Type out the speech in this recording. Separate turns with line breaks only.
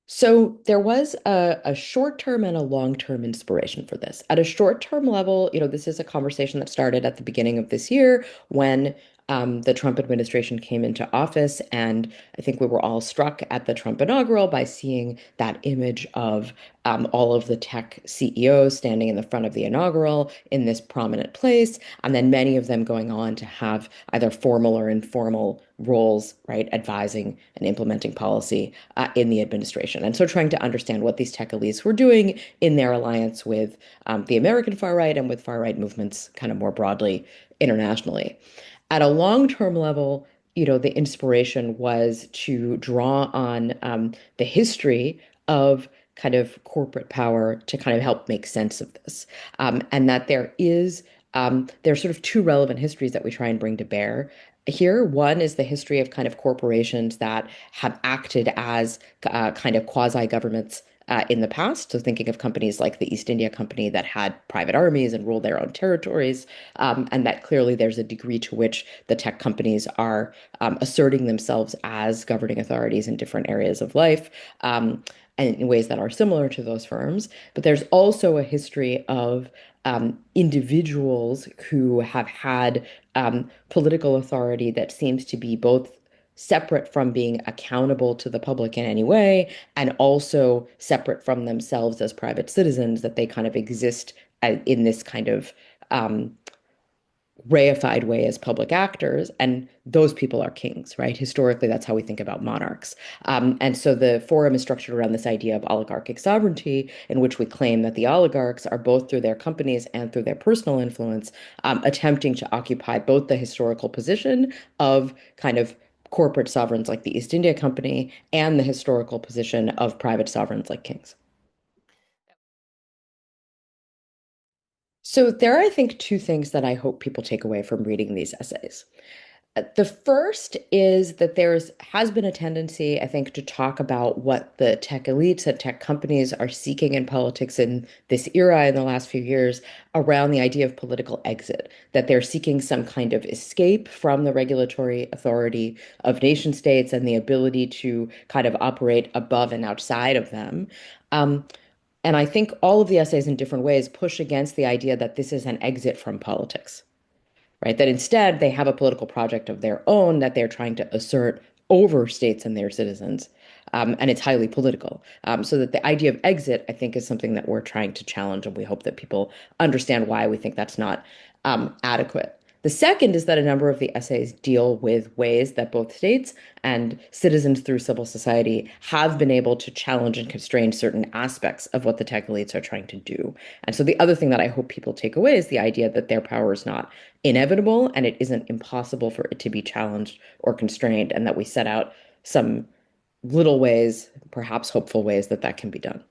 So there was a short-term and a long-term inspiration for this. At a short-term level, this is a conversation that started at the beginning of this year when the Trump administration came into office, and I think we were all struck at the Trump inaugural by seeing that image of all of the tech CEOs standing in the front of the inaugural in this prominent place, and then many of them going on to have either formal or informal roles, right, advising and implementing policy in the administration. And so trying to understand what these tech elites were doing in their alliance with the American far right and with far right movements kind of more broadly internationally. At a long-term level, the inspiration was to draw on the history of kind of corporate power to kind of help make sense of this. And that there's sort of two relevant histories that we try and bring to bear here. One is the history of kind of corporations that have acted as kind of quasi-governments in the past. So thinking of companies like the East India Company that had private armies and ruled their own territories, and that clearly there's a degree to which the tech companies are asserting themselves as governing authorities in different areas of life. And in ways that are similar to those firms. But there's also a history of individuals who have had political authority that seems to be both separate from being accountable to the public in any way and also separate from themselves as private citizens, that they kind of exist in this kind of um, reified way as public actors, and those people are kings, right? Historically, that's how we think about monarchs. And so the forum is structured around this idea of oligarchic sovereignty, in which we claim that the oligarchs are both through their companies and through their personal influence, attempting to occupy both the historical position of kind of corporate sovereigns like the East India Company and the historical position of private sovereigns like kings. So there are, I think, two things that I hope people take away from reading these essays. The first is that there's has been a tendency, I think, to talk about what the tech elites and tech companies are seeking in politics in this era in the last few years around the idea of political exit, that they're seeking some kind of escape from the regulatory authority of nation states and the ability to kind of operate above and outside of them. Um, and I think all of the essays in different ways push against the idea that this is an exit from politics, right? That instead they have a political project of their own that they're trying to assert over states and their citizens. And it's highly political. So that the idea of exit, I think, is something that we're trying to challenge, and we hope that people understand why we think that's not adequate. The second is that a number of the essays deal with ways that both states and citizens through civil society have been able to challenge and constrain certain aspects of what the tech elites are trying to do. And so the other thing that I hope people take away is the idea that their power is not inevitable and it isn't impossible for it to be challenged or constrained, and that we set out some little ways, perhaps hopeful ways, that that can be done.